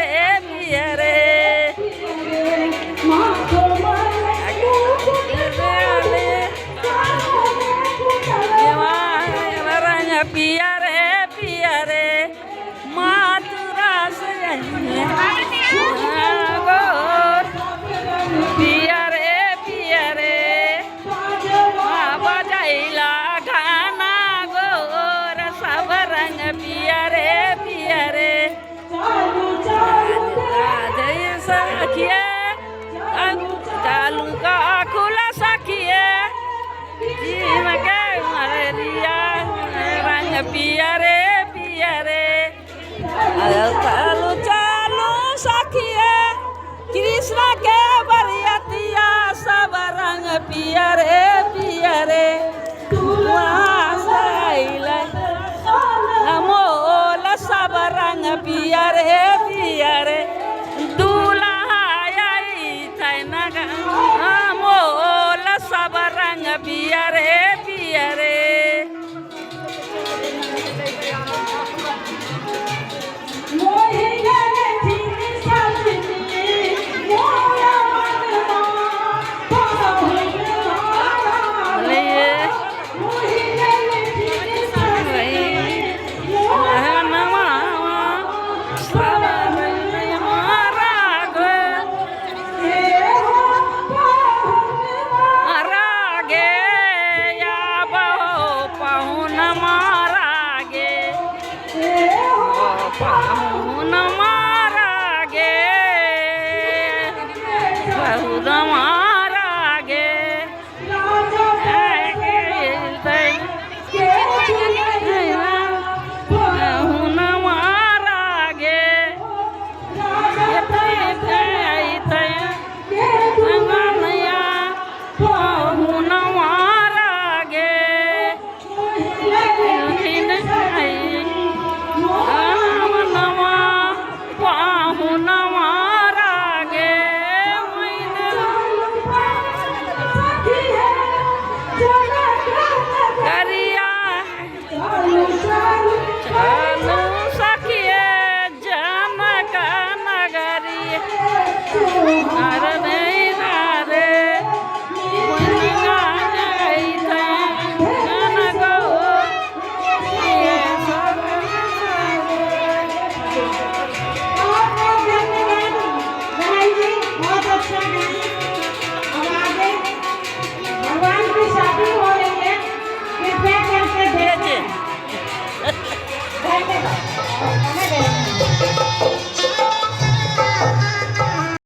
रे पिया रे पिया रे मातुरा से पिया रे बजाइला गाना गोर सब रंग पिया रे सखिए चालू का खुला सखिए जीव के मरिया रंग पिया रे चालू चालू सखिए कृष्ण के बरियतिया सब रंग पिया रे मोल सब रंग पिया रे दूल्हा आई थे मोल सब रंग पिया रे पाहुन मारा गे बहुदमा